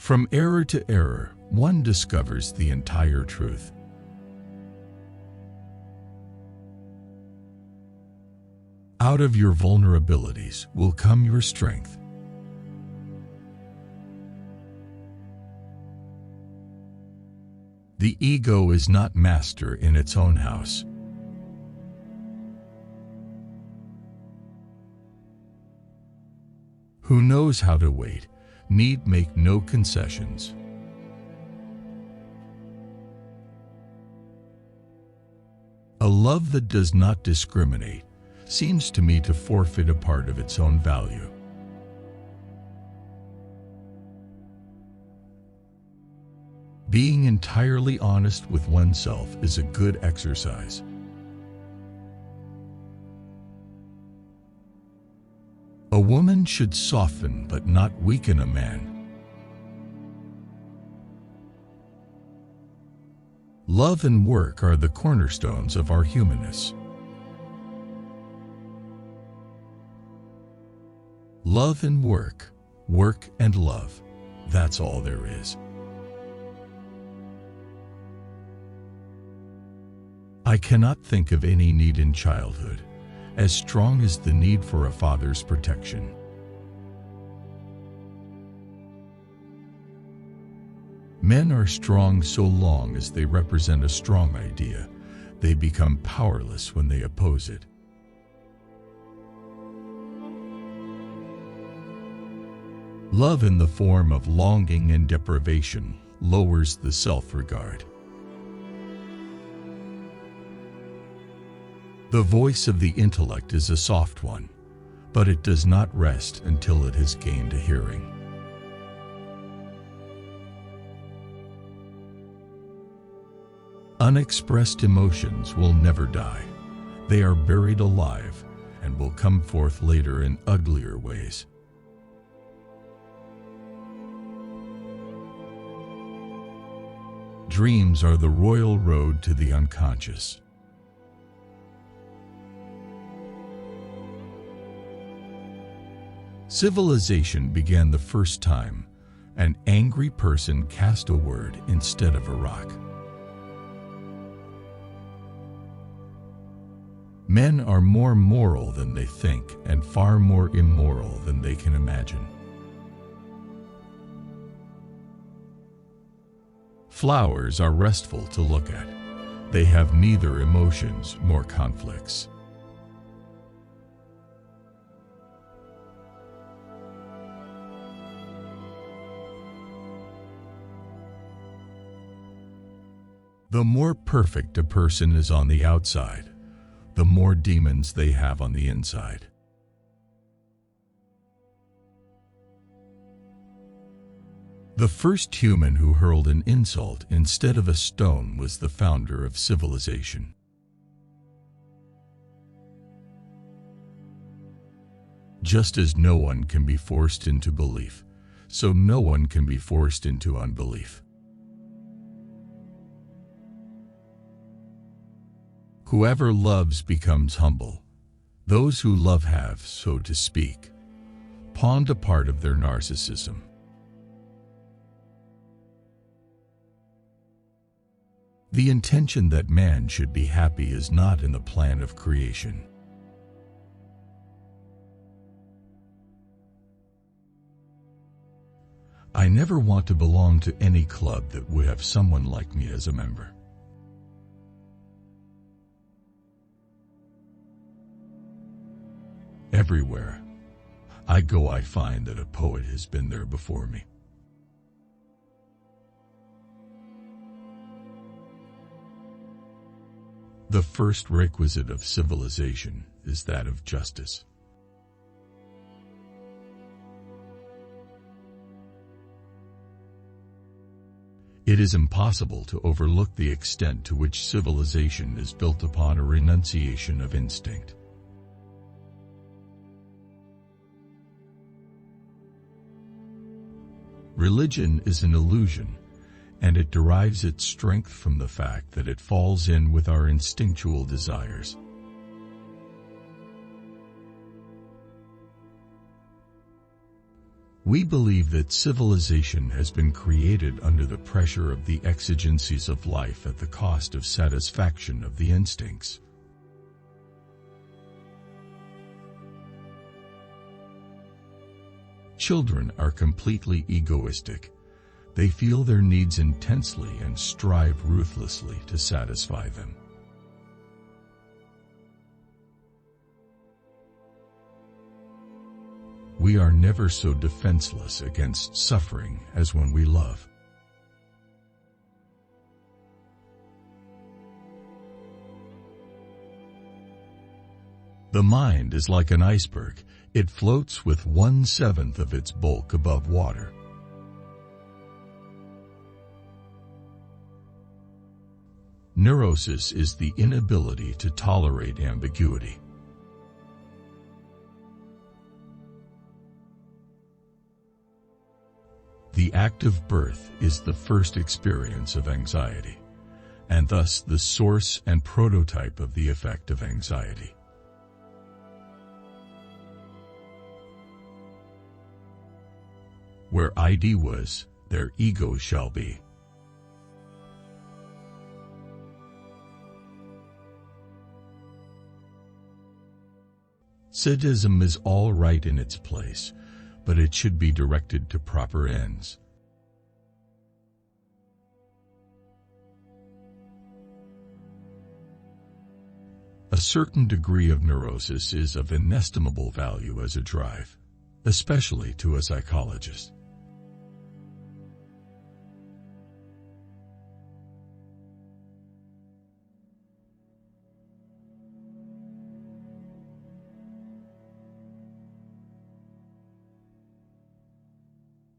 From error to error, one discovers the entire truth. Out of your vulnerabilities will come your strength. The ego is not master in its own house. Who knows how to wait need make no concessions. A love that does not discriminate seems to me to forfeit a part of its own value. Being entirely honest with oneself is a good exercise. A woman should soften but not weaken a man. Love and work are the cornerstones of our humanness. Love and work, work and love, that's all there is. I cannot think of any need in childhood as strong as the need for a father's protection. Men are strong so long as they represent a strong idea. They become powerless when they oppose it. Love in the form of longing and deprivation lowers the self-regard. The voice of the intellect is a soft one, but it does not rest until it has gained a hearing. Unexpressed emotions will never die. They are buried alive and will come forth later in uglier ways. Dreams are the royal road to the unconscious. Civilization began the first time an angry person cast a word instead of a rock. Men are more moral than they think and far more immoral than they can imagine. Flowers are restful to look at. They have neither emotions nor conflicts. The more perfect a person is on the outside, the more demons they have on the inside. The first human who hurled an insult instead of a stone was the founder of civilization. Just as no one can be forced into belief, so no one can be forced into unbelief. Whoever loves becomes humble. Those who love have, so to speak, pawned a part of their narcissism. The intention that man should be happy is not in the plan of creation. I never want to belong to any club that would have someone like me as a member. Everywhere I go, I find that a poet has been there before me. The first requisite of civilization is that of justice. It is impossible to overlook the extent to which civilization is built upon a renunciation of instinct. Religion is an illusion, and it derives its strength from the fact that it falls in with our instinctual desires. We believe that civilization has been created under the pressure of the exigencies of life at the cost of satisfaction of the instincts. Children are completely egoistic. They feel their needs intensely and strive ruthlessly to satisfy them. We are never so defenseless against suffering as when we love. The mind is like an iceberg. It floats with 1/7 of its bulk above water. Neurosis is the inability to tolerate ambiguity. The act of birth is the first experience of anxiety, and thus the source and prototype of the effect of anxiety. Where ID was, there ego shall be. Sadism is all right in its place, but it should be directed to proper ends. A certain degree of neurosis is of inestimable value as a drive, especially to a psychologist.